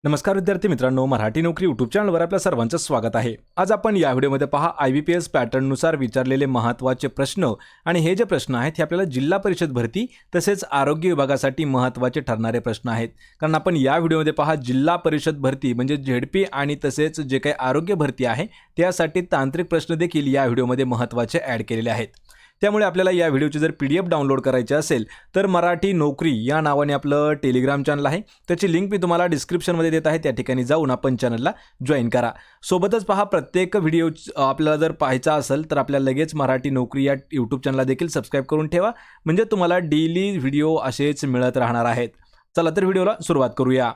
नमस्कार विद्यार्थी मित्रांनो, मराठी नोकरी यूट्यूब चॅनलवर आपल्या सर्वांचं स्वागत आहे। आज आपण या व्हिडिओमध्ये पहा IBPS पॅटर्ननुसार विचारलेले महत्त्वाचे प्रश्न आणि हे जे प्रश्न आहेत हे आपल्याला जिल्हा परिषद भरती तसेच आरोग्य विभागासाठी महत्त्वाचे ठरणारे प्रश्न आहेत। कारण आपण या व्हिडिओमध्ये पहा जिल्हा परिषद भरती म्हणजे ZP आणि तसेच जे काही आरोग्य भरती आहे त्यासाठी तांत्रिक प्रश्न देखील या व्हिडिओमध्ये महत्त्वाचे ॲड केलेले आहेत। त्यामुळे आपल्याला या व्हिडिओची जर PDF डाउनलोड करायची असेल तर मराठी नोकरी या नावाने आपलं टेलिग्राम चॅनल आहे, त्याची लिंक मी तुम्हाला डिस्क्रिप्शनमध्ये देत आहे, त्या ठिकाणी जाऊन आपण चॅनलला जॉईन करा। सोबतच पहा प्रत्येक व्हिडिओ आपल्याला जर पाहायचा असेल तर आपल्याला लगेच मराठी नोकरी या यूट्यूब चॅनलला देखील सबस्क्राईब करून ठेवा, म्हणजे तुम्हाला डेली व्हिडिओ असेच मिळत राहणार आहेत। चला तर व्हिडिओला सुरुवात करूया।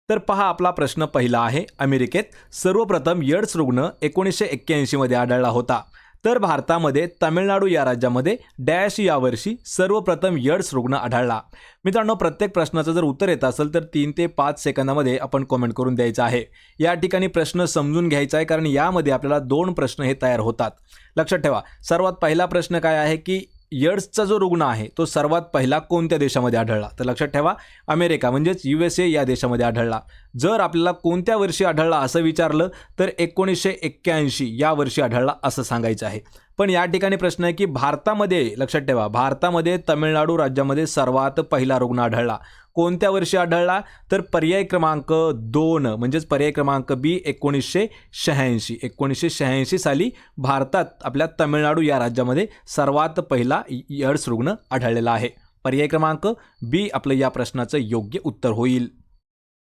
तर पहा आपला प्रश्न पहिला आहे, अमेरिकेत सर्वप्रथम एड्स रुग्ण 1981 मध्ये आढळला होता, तर भारतामध्ये तामिळनाडू या राज्यामध्ये डॅश या वर्षी सर्वप्रथम एड्स रुग्ण आढळला। मित्रांनो, प्रत्येक प्रश्नाचं जर उत्तर येत असेल तर 3 ते 5 सेकंदामध्ये आपण कमेंट करून द्यायचं आहे। या ठिकाणी प्रश्न समजून घ्यायचा आहे, कारण यामध्ये आपल्याला 2 प्रश्न हे तयार होतात। लक्षात ठेवा, सर्वात पहिला प्रश्न काय आहे की एड्सचा जो रुग्ण आहे तो सर्वात पहिला कोणत्या देशामध्ये आढळला, तर लक्षात ठेवा अमेरिका म्हणजेच USA या देशामध्ये आढळला। जर आपल्याला कोणत्या वर्षी आढळला असं विचारलं तर 1981 या वर्षी आढळला असं सांगायचं आहे। पण या ठिकाणी प्रश्न आहे की भारतामध्ये, लक्षात ठेवा भारतामध्ये तामिळनाडू राज्यामध्ये सर्वात पहिला रुग्ण आढळला, कोणत्या वर्षी आढळला, तर पर्याय क्रमांक 2 म्हणजेच पर्याय क्रमांक B 1986 साली भारतात आपल्या तामिळनाडू या राज्यामध्ये सर्वात पहिला एड्स रुग्ण आढळलेला आहे। पर्याय क्रमांक B आपलं या प्रश्नाचं योग्य उत्तर होईल।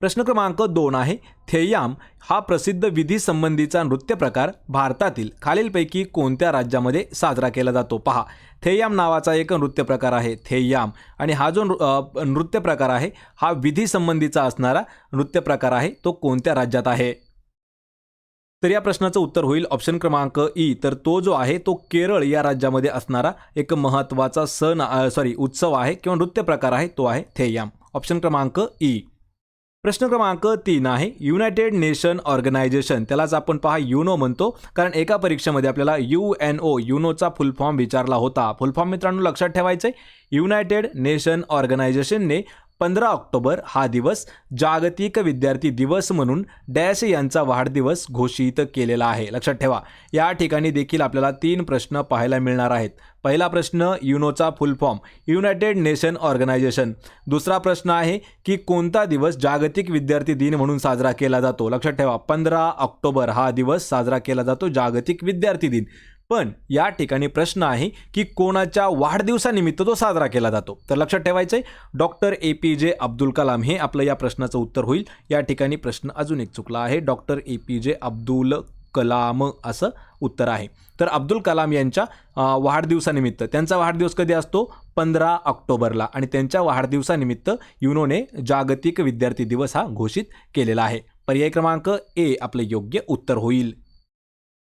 प्रश्न क्रमांक 2 आहे, थेय्याम हा प्रसिद्ध विधी संबंधीचा नृत्य प्रकार भारतातील खालीलपैकी कोणत्या राज्यामध्ये साजरा केला जातो। पहा, थेय्याम नावाचा एक नृत्य प्रकार आहे थेय्याम, आणि हा जो नृत्य प्रकार आहे हा विधी संबंधीचा असणारा नृत्य प्रकार आहे, तो कोणत्या राज्यात आहे। तर या प्रश्नाचं उत्तर होईल ऑप्शन क्रमांक E, तर तो जो आहे तो केरळ या राज्यामध्ये असणारा एक महत्त्वाचा उत्सव आहे किंवा नृत्य प्रकार आहे, तो आहे थेय्याम। ऑप्शन क्रमांक E। प्रश्न क्रमांक 3 आहे, युनायटेड नेशन ऑर्गनायझेशन, त्यालाच आपण पहा युनो म्हणतो, कारण एका परीक्षेमध्ये आपल्याला युनोचा फुल फॉर्म विचारला होता। फुल फॉर्म मित्रांनो लक्षात ठेवायचं आहे, युनायटेड नेशन ऑर्गनायझेशनने 15 ऑक्टोबर हा दिवस जागतिक विद्यार्थी दिवस म्हणून डॅश यांचा वाढदिवस घोषित केलेला आहे। लक्षात ठेवा, या ठिकाणी देखील आपल्याला 3 प्रश्न पाहायला मिळणार आहेत। पहिला प्रश्न युनोचा full form United Nation Organisation, दुसरा प्रश्न आहे की कोणता दिवस जागतिक विद्यार्थी दिन म्हणून साजरा केला जातो। लक्षात ठेवा 15 ऑक्टोबर हा दिवस साजरा केला जातो जागतिक विद्यार्थी दिन, पण या ठिकाणी प्रश्न आहे की कोणाच्या वाढदिवसानिमित्त तो साजरा केला जातो। तर लक्षात ठेवायचं आहे डॉक्टर APJ अब्दुल कलाम हे आपलं या प्रश्नाचं उत्तर होईल। या ठिकाणी प्रश्न अजून एक चुकला आहे, डॉक्टर APJ अब्दुल कलाम असं उत्तर आहे। तर अब्दुल कलाम यांच्या वाढदिवसानिमित्त, त्यांचा वाढदिवस कधी असतो 15 ऑक्टोबरला, आणि त्यांच्या वाढदिवसानिमित्त युनोने जागतिक विद्यार्थी दिवस हा घोषित केलेला आहे। पर्याय क्रमांक A आपलं योग्य उत्तर होईल।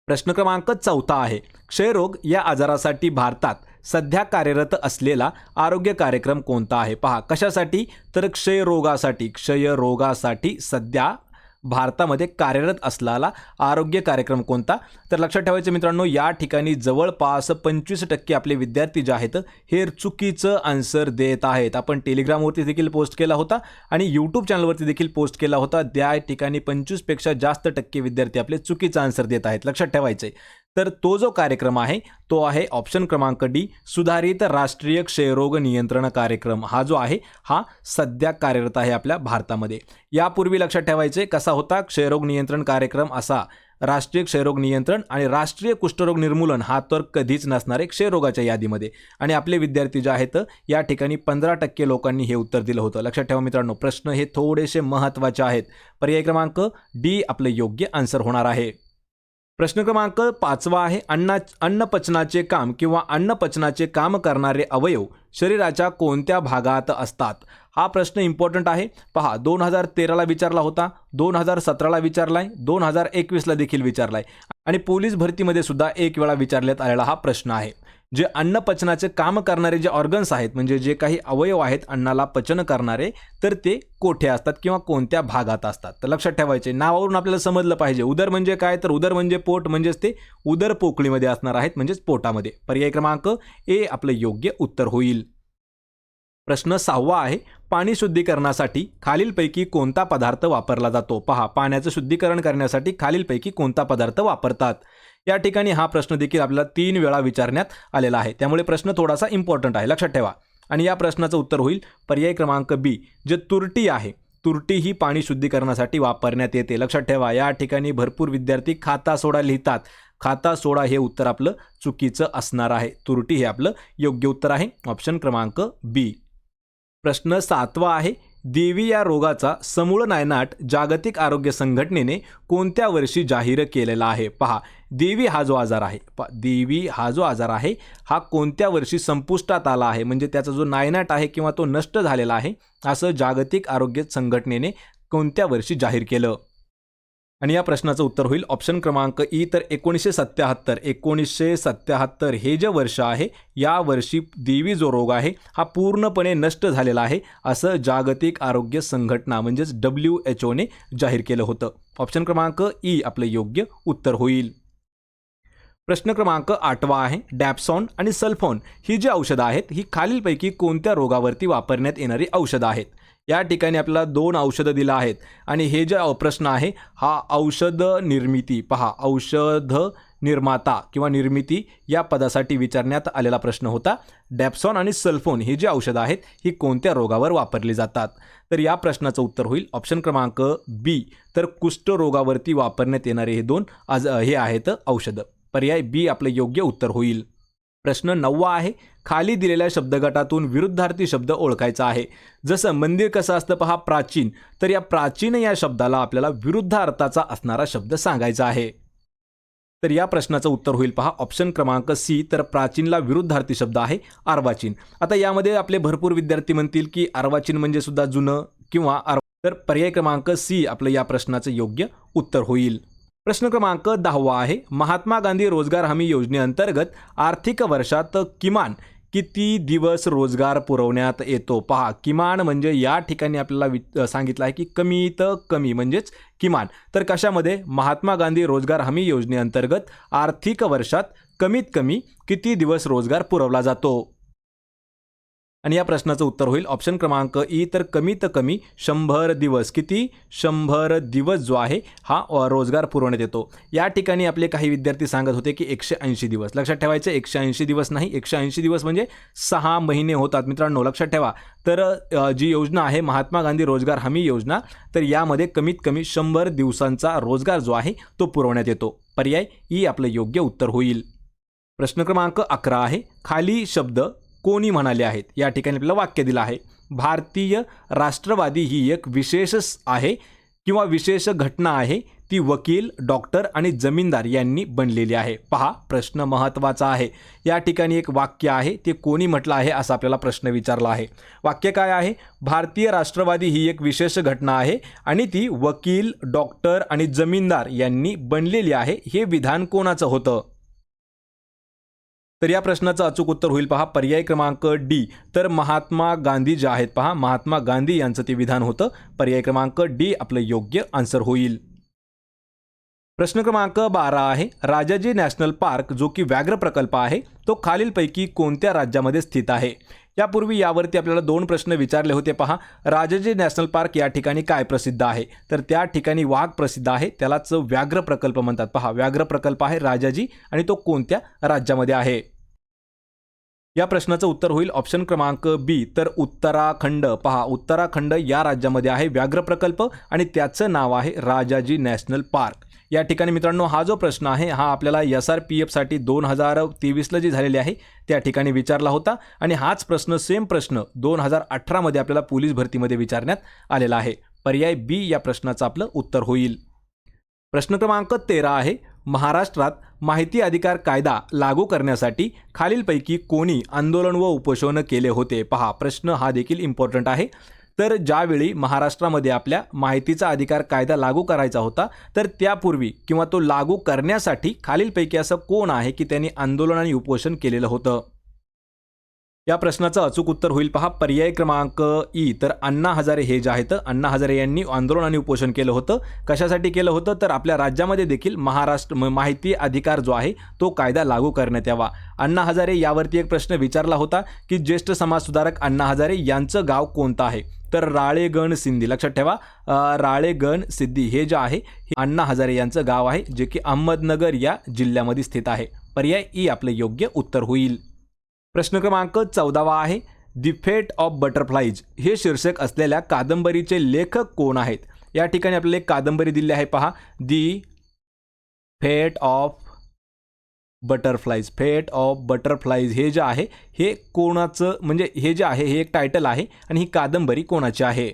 प्रश्न क्रमांक 4 आहे, क्षयरोग या आजारासाठी भारतात सध्या कार्यरत असलेला आरोग्य कार्यक्रम कोणता आहे। पहा, कशासाठी, तर क्षयरोगासाठी सध्या भारतामध्ये कार्यरत असलेला आरोग्य कार्यक्रम कोणता। तर लक्षात ठेवायचं मित्रांनो, या ठिकाणी जवळपास 25% आपले विद्यार्थी जे आहेत हे चुकीचं आन्सर देत आहेत। आपण टेलिग्रामवरती देखील पोस्ट केला होता आणि यूट्यूब चॅनलवरती देखील पोस्ट केला होता, त्या ठिकाणी 25% जास्त टक्के विद्यार्थी आपले चुकीचं आन्सर देत आहेत। लक्षात ठेवायचं आहे, तर तो जो कार्यक्रम आहे तो आहे ऑप्शन क्रमांक D सुधारित राष्ट्रीय क्षयरोग नियंत्रण कार्यक्रम। हा जो आहे हा सध्या कार्यरत आहे आपल्या भारतामध्ये। यापूर्वी लक्षात ठेवायचे कसा होता क्षयरोग नियंत्रण कार्यक्रम, असा राष्ट्रीय क्षयरोग नियंत्रण आणि राष्ट्रीय कुष्ठरोग निर्मूलन हा तर कधीच नसणारे क्षयरोगाच्या यादीमध्ये, आणि आपले विद्यार्थी जे आहेत या ठिकाणी 15% लोकांनी हे उत्तर दिलं होतं। लक्षात ठेवा मित्रांनो, प्रश्न हे थोडेसे महत्त्वाचे आहेत। पर्याय क्रमांक D आपलं योग्य आन्सर होणार आहे। प्रश्न क्रमांक 5 आहे, अन्नपचनाचे काम किंवा अन्नपचनाचे काम करणारे अवयव शरीराच्या कोणत्या भागात असतात। हा प्रश्न इम्पॉर्टंट आहे। पहा, 2013ला विचारला होता, 2017ला विचारलाय, 2021ला देखील विचारलाय, आणि पोलीस भरतीमध्ये सुद्धा एक वेळा विचारण्यात आलेला हा प्रश्न आहे। जे अन्नपचनाचे काम करणारे जे ऑर्गन्स आहेत, म्हणजे जे काही अवयव आहेत अन्नाला पचन करणारे, तर ते कोठे असतात किंवा कोणत्या भागात असतात। तर लक्षात ठेवायचे, नावावरून आपल्याला समजलं पाहिजे उदर म्हणजे काय, तर उदर म्हणजे पोट, म्हणजेच ते उदर पोकळीमध्ये असणार आहेत, म्हणजेच पोटामध्ये। पर्याय क्रमांक A आपलं योग्य उत्तर होईल। प्रश्न 6 आहे, पाणी शुद्धीकरणासाठी खालीलपैकी कोणता पदार्थ वापरला जातो? पहा, पाण्याचं शुद्धीकरण करण्यासाठी खालीलपैकी कोणता पदार्थ वापरतात? या ठिकाणी हा प्रश्न देखील आपल्याला 3 वेळा विचारण्यात आलेला आहे, त्यामुळे प्रश्न थोडासा इम्पॉर्टंट आहे, लक्षात ठेवा. आणि या प्रश्नाचं उत्तर होईल पर्याय क्रमांक बी, जे तुरटी आहे. तुरटी ही पाणी शुद्धीकरणासाठी वापरण्यात येते. लक्षात ठेवा, या ठिकाणी भरपूर विद्यार्थी खाता सोडा लिहितात. खाता सोडा हे उत्तर आपलं चुकीचं असणार आहे. तुरटी हे आपलं योग्य उत्तर आहे, ऑप्शन क्रमांक बी. प्रश्न 7वा आहे, देवी या रोगाचा समूळ नायनाट जागतिक आरोग्य संघटनेने कोणत्या वर्षी जाहीर केलेला आहे? पहा, देवी हा जो आजार आहे, देवी हा जो आजार आहे हा कोणत्या वर्षी संपुष्टात आला आहे, म्हणजे त्याचा जो नायनाट आहे किंवा तो नष्ट झालेला आहे असं जागतिक आरोग्य संघटनेने कोणत्या वर्षी जाहीर केलं? आणि या प्रश्नाचं उत्तर होईल ऑप्शन क्रमांक ई, तर 1977. 1977 हे जे वर्ष आहे, या वर्षी देवी जो रोग आहे हा पूर्णपणे नष्ट झालेला आहे असं जागतिक आरोग्य संघटना म्हणजेच WHO ने जाहीर केलं होतं. ऑप्शन क्रमांक ई आपलं योग्य उत्तर होईल. प्रश्न क्रमांक 8वा आहे, डॅप्सॉन आणि सल्फोन ही जी औषधं आहेत ही खालीलपैकी कोणत्या रोगावरती वापरण्यात येणारी औषधं आहेत? या ठिकाणी आपल्याला 2 औषधं दिलं आहेत आणि हे जे प्रश्न आहे हा औषध निर्मिती, पहा, औषध निर्माता किंवा निर्मिती या पदासाठी विचारण्यात आलेला प्रश्न होता. डॅप्सॉन आणि सल्फोन ही जी औषधं आहेत ही कोणत्या रोगावर वापरली जातात? तर या प्रश्नाचं उत्तर होईल ऑप्शन क्रमांक बी, तर कुष्ठरोगावरती वापरण्यात येणारे हे 2 हे आहेत औषधं. पर्याय बी आपलं योग्य उत्तर होईल. प्रश्न 9वा आहे, खाली दिलेल्या शब्दगटातून विरुद्धार्थी शब्द ओळखायचा आहे. जसं मंदिर कसं असतं पहा, प्राचीन, तर या प्राचीन या शब्दाला आपल्याला विरुद्ध अर्थाचा असणारा शब्द सांगायचा आहे. तर या प्रश्नाचं उत्तर होईल पहा ऑप्शन क्रमांक सी, तर प्राचीनला विरुद्धार्थी शब्द आहे अर्वाचीन. आता यामध्ये आपले भरपूर विद्यार्थी म्हणतील की अर्वाचीन म्हणजे सुद्धा जुनं किंवा तर पर्याय क्रमांक सी आपलं या प्रश्नाचं योग्य उत्तर होईल. प्रश्न क्रमांक 10वा आहे, महात्मा गांधी रोजगार हमी योजनेअंतर्गत आर्थिक वर्षात किमान किती दिवस रोजगार पुरवण्यात येतो? पहा, किमान म्हणजे या ठिकाणी आपल्याला सांगितलं आहे की कमीत कमी म्हणजेच किमान. तर कशामध्ये? महात्मा गांधी रोजगार हमी योजनेअंतर्गत आर्थिक वर्षात कमीत कमी किती दिवस रोजगार पुरवला जातो? आणि या प्रश्नाचं उत्तर होईल ऑप्शन क्रमांक ई, तर कमीत कमी 100 दिवस. किती? 100 दिवस जो आहे हा रोजगार पुरवण्यात येतो. या ठिकाणी आपले काही विद्यार्थी सांगत होते की 180 दिवस. लक्षात ठेवायचं, 180 दिवस नाही, 180 दिवस म्हणजे 6 महिने होतात मित्रांनो, लक्षात ठेवा. तर जी योजना आहे महात्मा गांधी रोजगार हमी योजना, तर यामध्ये कमीत कमी 100 दिवसांचा रोजगार जो आहे तो पुरवण्यात येतो. पर्याय ई आपलं योग्य उत्तर होईल. प्रश्न क्रमांक 11 आहे, खाली शब्द कोणी म्हणाले आहेत? या ठिकाणी आपल्याला वाक्य दिलं आहे, भारतीय राष्ट्रवादी ही एक विशेष आहे किंवा विशेष घटना आहे, ती वकील, डॉक्टर आणि जमीनदार यांनी बनलेली आहे. पहा, प्रश्न महत्त्वाचा आहे. या ठिकाणी एक वाक्य आहे, ते कोणी म्हटलं आहे असा आपल्याला प्रश्न विचारला आहे. वाक्य काय आहे? भारतीय राष्ट्रवादी ही एक विशेष घटना आहे आणि ती वकील, डॉक्टर आणि जमीनदार यांनी बनलेली आहे. हे विधान कोणाचं होतं? तर या प्रश्नाचं अचूक उत्तर होईल पहा पर्याय क्रमांक डी, तर महात्मा गांधी जे आहेत पहा, महात्मा गांधी यांचं ते विधान होतं. पर्याय क्रमांक डी आपलं योग्य आन्सर होईल. प्रश्न क्रमांक 12 आहे, राजाजी नॅशनल पार्क जो की व्याघ्र प्रकल्प आहे तो खालीलपैकी कोणत्या राज्यामध्ये स्थित आहे? यापूर्वी यावरती आपल्याला 2 प्रश्न विचारले होते पहा. राजाजी नॅशनल पार्क या ठिकाणी काय प्रसिद्ध आहे? तर त्या ठिकाणी वाघ प्रसिद्ध आहे, त्यालाच व्याघ्र प्रकल्प म्हणतात. पहा, व्याघ्र प्रकल्प आहे राजाजी आणि तो कोणत्या राज्यामध्ये आहे? या प्रश्नाचं उत्तर होईल ऑप्शन क्रमांक बी, तर उत्तराखंड. पहा, उत्तराखंड या राज्यामध्ये आहे व्याघ्र प्रकल्प आणि त्याचं नाव आहे राजाजी नॅशनल पार्क. या ठिकाणी मित्रांनो हा जो प्रश्न आहे हा आपल्याला SRPF साठी 2023ला जी झालेली आहे त्या ठिकाणी विचारला होता आणि हाच प्रश्न सेम प्रश्न 2018 मध्ये आपल्याला पोलीस भरतीमध्ये विचारण्यात आलेला आहे. पर्याय बी या प्रश्नाचं आपलं उत्तर होईल. प्रश्न क्रमांक 13 आहे, महाराष्ट्रात माहिती अधिकार कायदा लागू करण्यासाठी खालीलपैकी कोणी आंदोलन व उपोषण केले होते? पहा, प्रश्न हा देखील इम्पॉर्टंट आहे. तर ज्यावेळी महाराष्ट्रामध्ये आपल्या माहितीचा अधिकार कायदा लागू करायचा होता तर त्यापूर्वी किंवा तो लागू करण्यासाठी खालीलपैकी असं कोण आहे की त्यांनी आंदोलन आणि उपोषण केलेलं होतं? या प्रश्नाचं अचूक उत्तर होईल पहा पर्याय क्रमांक ई. तर अण्णा हजारे हे जे आहेत अण्णा हजारे यांनी आंदोलन आणि उपोषण केलं होतं. कशासाठी केलं होतं तर आपल्या राज्यामध्ये देखील माहिती अधिकार जो आहे तो कायदा लागू करण्यात यावा. अण्णा हजारे यावरती एक प्रश्न विचारला होता की ज्येष्ठ समाजसुधारक अण्णा हजारे यांचं गाव कोणतं आहे. तर राळेगण सिद्धी, लक्षात ठेवा राळेगण सिद्धी हे जे आहे हे अण्णा हजारे यांचं गाव आहे जे की अहमदनगर या जिल्ह्यामध्ये स्थित आहे. पर्याय ई आपलं योग्य उत्तर होईल. प्रश्न क्रमांक 14 आहे दी फेट ऑफ बटरफ्लाईज हे शीर्षक असलेल्या कादंबरीचे लेखक कोण आहेत. या ठिकाणी आपल्याला एक कादंबरी दिली आहे पहा दी फेट ऑफ बटरफ्लाईज. फेट ऑफ बटरफ्लाईज हे जे आहे हे कोणाचं म्हणजे हे जे आहे हे एक टायटल आहे आणि ही कादंबरी कोणाची आहे.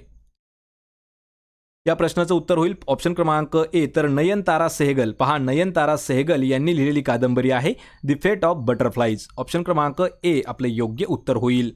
या प्रश्नाचं उत्तर होईल ऑप्शन क्रमांक ए. तर नयनतारा सहगल. पहा नयनतारा सहगल यांनी लिहिलेली कादंबरी आहे दी फेट ऑफ बटरफ्लाईज. ऑप्शन क्रमांक ए आपले योग्य उत्तर होईल.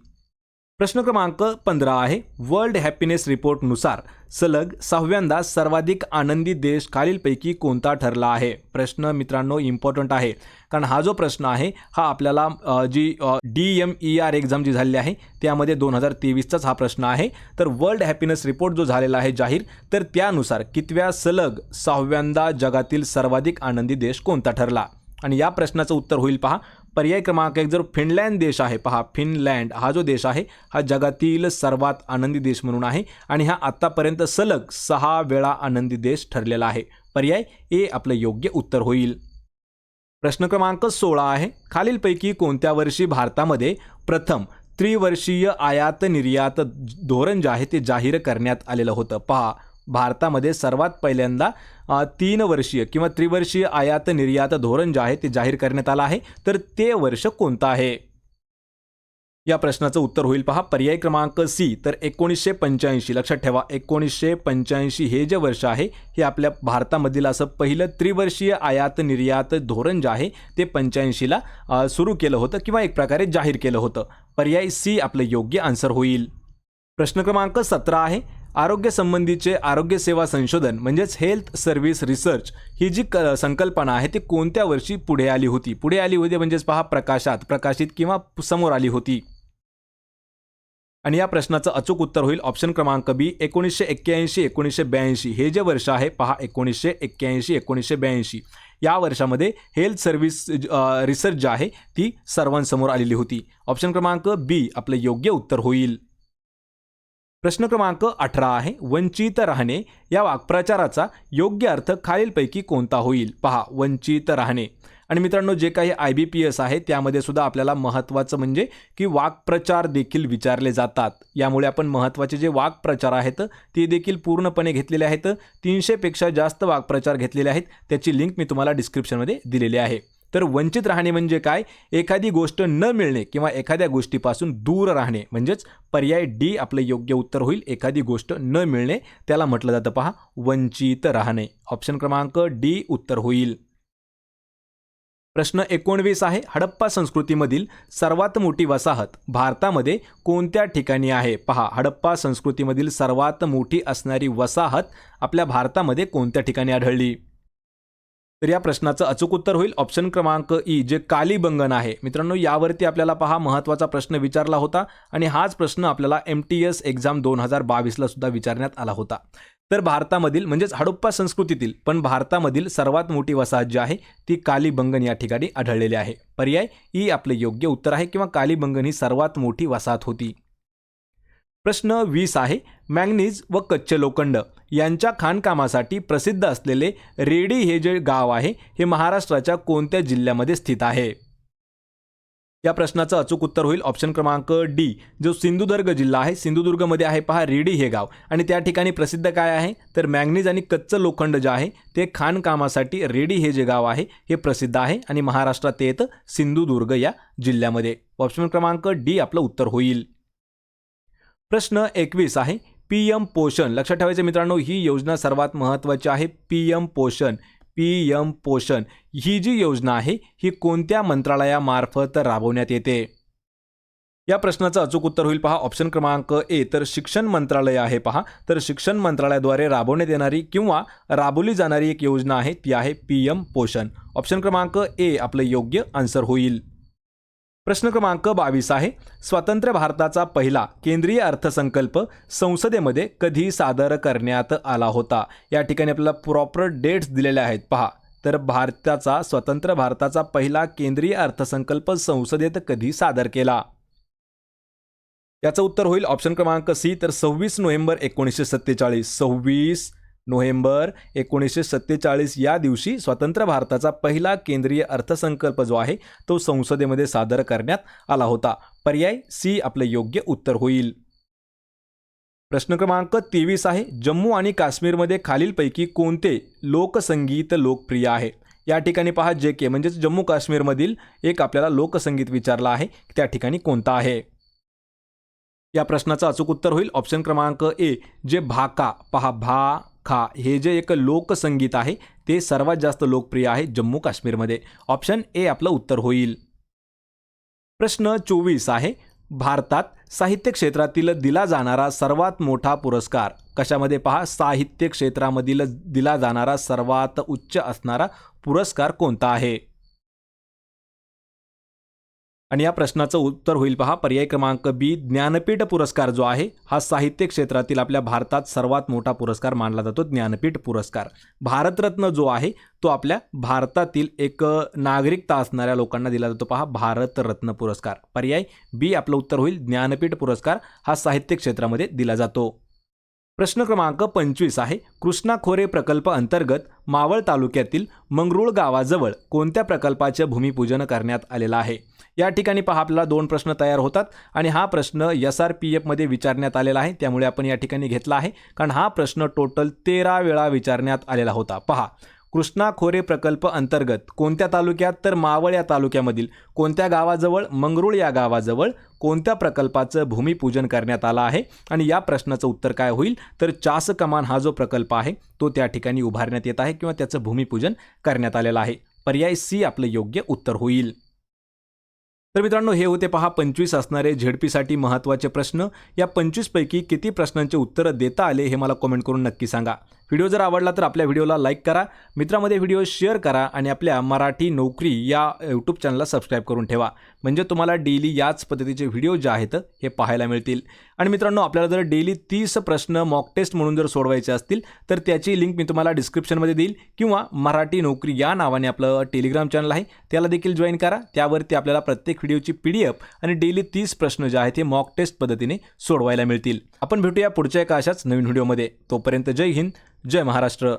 प्रश्न क्रमांक 15 आहे वर्ल्ड हॅपीनेस रिपोर्टनुसार सलग 6व्यांदा सर्वाधिक आनंदी देश खालीलपैकी कोणता ठरला आहे. प्रश्न मित्रांनो इम्पॉर्टंट आहे कारण हा जो प्रश्न आहे हा आपल्याला जी DMER एक्झाम जी झालेली आहे त्यामध्ये 2023चाच हा प्रश्न आहे. तर वर्ल्ड हॅपीनेस रिपोर्ट जो झालेला आहे जाहीर तर त्यानुसार कितव्या सलग 6व्यांदा जगातील सर्वाधिक आनंदी देश कोणता ठरला. आणि या प्रश्नाचं उत्तर होईल पहा पर्याय क्रमांक 1 जर फिनलँड देश आहे. पहा फिनलँड हा जो देश आहे हा जगातील सर्वात आनंदी देश म्हणून आहे आणि हा आत्तापर्यंत सलग 6 वेळा आनंदी देश ठरलेला आहे. पर्याय ए आपलं योग्य उत्तर होईल. प्रश्न क्रमांक 16 आहे खालीलपैकी कोणत्या वर्षी भारतामध्ये प्रथम त्रिवर्षीय आयात निर्यात धोरण जे आहे ते जाहीर करण्यात आलेलं होतं. पहा भारतामध्ये सर्वात पहिल्यांदा 3 वर्षीय किंवा त्रिवर्षीय आयात निर्यात धोरण जे आहे ते जाहीर करण्यात आलं आहे. तर ते वर्ष कोणतं आहे. या प्रश्नाचं उत्तर होईल पहा पर्याय क्रमांक सी. तर 1985. लक्षात ठेवा 1985 हे जे वर्ष आहे हे आपल्या भारतामधील असं पहिलं त्रिवर्षीय आयात निर्यात धोरण जे आहे ते 85ला सुरू केलं होतं किंवा एक प्रकारे जाहीर केलं होतं. पर्याय सी आपलं योग्य आन्सर होईल. प्रश्न क्रमांक 17 आहे आरोग्य संबंधीचे आरोग्य सेवा संशोधन म्हणजेच हेल्थ सर्व्हिस रिसर्च ही जी संकल्पना आहे ती कोणत्या वर्षी पुढे आली होती. पुढे आली होती म्हणजेच पहा प्रकाशित किंवा समोर आली होती. आणि या प्रश्नाचं अचूक उत्तर होईल ऑप्शन क्रमांक बी 1981 1982 हे जे वर्ष आहे पहा 1981 1982 या वर्षामध्ये हेल्थ सर्व्हिस रिसर्च जी आहे ती सर्वांसमोर आलेली होती. ऑप्शन क्रमांक बी आपलं योग्य उत्तर होईल. प्रश्न क्रमांक 18 आहे वंचित राहणे या वाक्प्रचाराचा योग्य अर्थ खालीलपैकी कोणता होईल. पहा वंचित राहणे आणि मित्रांनो जे काही IBPS आहे त्यामध्ये सुद्धा आपल्याला महत्त्वाचं म्हणजे की वाक्प्रचार देखील विचारले जातात. यामुळे आपण महत्त्वाचे जे वाक्प्रचार आहेत ते देखील पूर्णपणे घेतलेले आहेत. 300पेक्षा जास्त वाक्प्रचार घेतलेले आहेत त्याची लिंक मी तुम्हाला डिस्क्रिप्शनमध्ये दिलेली आहे. तर वंचित राहणे म्हणजे काय एखादी गोष्ट न मिळणे किंवा एखाद्या गोष्टीपासून दूर राहणे म्हणजेच पर्याय डी आपलं योग्य उत्तर होईल. एखादी गोष्ट न मिळणे त्याला म्हटलं जातं पहा वंचित राहणे. ऑप्शन क्रमांक डी उत्तर होईल. प्रश्न 19 आहे हडप्पा संस्कृतीमधील सर्वात मोठी वसाहत भारतामध्ये कोणत्या ठिकाणी आहे. पहा हडप्पा संस्कृतीमधील सर्वात मोठी असणारी वसाहत आपल्या भारतामध्ये कोणत्या ठिकाणी आढळली. तर या प्रश्नाचं अचूक उत्तर होईल ऑप्शन क्रमांक ई जे कालीबंगन आहे. मित्रांनो यावरती आपल्याला पहा महत्त्वाचा प्रश्न विचारला होता आणि हाच प्रश्न आपल्याला MTS एक्झाम 2022ला सुद्धा विचारण्यात आला होता. तर भारतामधील म्हणजेच हडप्पा संस्कृतीतील पण भारतामधील सर्वात मोठी वसाहत जी आहे ती कालीबंगन या ठिकाणी आढळलेली आहे. पर्याय ई आपले योग्य उत्तर आहे किंवा कालीबंगन ही सर्वात मोठी वसाहत होती. प्रश्न 20 आहे मॅंगनीज व कच्चे लोखंड यांच्या खाणकामासाठी प्रसिद्ध असलेले रेडी हे जे गाव आहे हे महाराष्ट्राच्या कोणत्या जिल्ह्यामध्ये स्थित आहे. या प्रश्नाचं अचूक उत्तर होईल ऑप्शन क्रमांक डी जो सिंधुदुर्ग जिल्हा आहे सिंधुदुर्गमध्ये आहे पहा रेडी हे गाव आणि त्या ठिकाणी प्रसिद्ध काय आहे तर मॅंगनीज आणि कच्चं लोखंड जे आहे ते खाणकामासाठी रेडी हे जे गाव आहे हे प्रसिद्ध आहे आणि महाराष्ट्रात येतं सिंधुदुर्ग या जिल्ह्यामध्ये. ऑप्शन क्रमांक डी आपलं उत्तर होईल. प्रश्न 21 आहे PM पोषण. लक्षात ठेवायचं मित्रांनो ही योजना सर्वात महत्त्वाची आहे. PM पोषण ही जी योजना आहे ही कोणत्या मंत्रालयामार्फत राबवण्यात येते. या प्रश्नाचं अचूक उत्तर होईल पहा ऑप्शन क्रमांक ए तर शिक्षण मंत्रालय आहे पहा. तर शिक्षण मंत्रालयाद्वारे राबवण्यात येणारी किंवा राबवली जाणारी एक योजना आहे ती आहे PM पोषण. ऑप्शन क्रमांक ए आपलं योग्य आन्सर होईल. प्रश्न क्रमांक 22 आहे, स्वतंत्र भारताचा पहिला केंद्रीय अर्थसंकल्प संसदेमध्ये कधी सादर करण्यात आला होता? या ठिकाणी आपल्याला प्रॉपर डेट्स दिलेल्या आहेत पहा. तर स्वतंत्र भारताचा पहिला केंद्रीय अर्थसंकल्प संसदेत कधी सादर केला? याचं उत्तर होईल ऑप्शन क्रमांक सी, तर 26 नोव्हेंबर 1947. 26 नोव्हेंबर 1947 या दिवशी स्वतंत्र भारताचा पहिला केंद्रीय अर्थसंकल्प जो आहे तो संसदेमध्ये सादर करण्यात आला होता. पर्याय सी आपलं योग्य उत्तर होईल. प्रश्न क्रमांक 23 आहे, जम्मू आणि काश्मीरमध्ये खालीलपैकी कोणते लोकसंगीत लोकप्रिय आहे? या ठिकाणी पहा JK म्हणजेच जम्मू काश्मीरमधील एक आपल्याला लोकसंगीत विचारलं आहे, त्या ठिकाणी कोणता आहे? या प्रश्नाचं अचूक उत्तर होईल ऑप्शन क्रमांक ए, जे भाका. पहा भाखा हे जे एक लोकसंगीत आहे ते सर्वात जास्त लोकप्रिय आहे जम्मू काश्मीरमध्ये. ऑप्शन ए आपलं उत्तर होईल. प्रश्न 24 आहे, भारतात साहित्य क्षेत्रातील दिला जाणारा सर्वात मोठा पुरस्कार कशामध्ये? पहा साहित्य क्षेत्रामधील दिला जाणारा सर्वात उच्च असणारा पुरस्कार कोणता आहे? आणि या प्रश्नाचं उत्तर होईल पहा पर्याय क्रमांक बी, ज्ञानपीठ पुरस्कार जो आहे हा साहित्य क्षेत्रातील आपल्या भारतात सर्वात मोठा पुरस्कार मानला जातो. ज्ञानपीठ पुरस्कार. भारतरत्न जो आहे तो आपल्या भारतातील एक नागरिकता असणाऱ्या लोकांना दिला जातो. पहा भारतरत्न पुरस्कार. पर्याय बी आपलं उत्तर होईल. ज्ञानपीठ पुरस्कार हा साहित्य क्षेत्रामध्ये दिला जातो. प्रश्न क्रमांक 25 आहे, कृष्णा खोरे प्रकल्प अंतर्गत मावळ तालुक्यातील मंगरुळ गावाजवळ कोणत्या प्रकल्पाचे भूमिपूजन करण्यात आलेलं आहे? या ठिकाणी पहा आपल्याला 2 प्रश्न तयार होतात आणि हा प्रश्न SRPF मध्ये विचारण्यात आलेला आहे, त्यामुळे आपण या ठिकाणी घेतला आहे कारण हा प्रश्न टोटल 13 वेळा विचारण्यात आलेला होता. पहा कृष्णा खोरे प्रकल्प अंतर्गत कोणत्या तालुक्यात? तर मावळ या तालुक्यामधील कोणत्या गावाजवळ? मंगरुळ या गावाजवळ कोणत्या प्रकल्पाचं भूमिपूजन करण्यात आलं आहे? आणि या प्रश्नाचं उत्तर काय होईल? तर चास कमान हा जो प्रकल्प आहे तो त्या ठिकाणी उभारण्यात येत आहे किंवा त्याचं भूमिपूजन करण्यात आलेलं आहे. पर्याय सी आपलं योग्य उत्तर होईल. तर मित्रांनो हे होते पहा 25 असणारे झेडपीसाठी महत्त्वाचे प्रश्न. या 25 पैकी किती प्रश्नांचे उत्तरं देता आले हे मला कमेंट करून नक्की सांगा. व्हिडिओ जर आवडला तर आपल्या व्हिडिओला लाईक करा, मित्रांमध्ये व्हिडिओ शेअर करा आणि आपल्या मराठी नोकरी या यूट्यूब चॅनलला सबस्क्राईब करून ठेवा, म्हणजे तुम्हाला डेली याच पद्धतीचे व्हिडिओ जे आहेत हे पाहायला मिळतील. आणि मित्रांनो आपल्याला जर डेली 30 प्रश्न मॉक टेस्ट म्हणून जर सोडवायचे असतील तर त्याची लिंक मी तुम्हाला डिस्क्रिप्शनमध्ये देईल किंवा मराठी नोकरी या नावाने आपलं टेलिग्राम चॅनल आहे त्याला देखील जॉईन करा. त्यावरती आपल्याला प्रत्येक व्हिडिओची PDF आणि डेली 30 प्रश्न जे आहेत ते मॉक टेस्ट पद्धतीने सोडवायला मिळतील. आपण भेटूया पुढच्या एका अशाच नवीन व्हिडिओमध्ये. तोपर्यंत जय हिंद, जय महाराष्ट्र.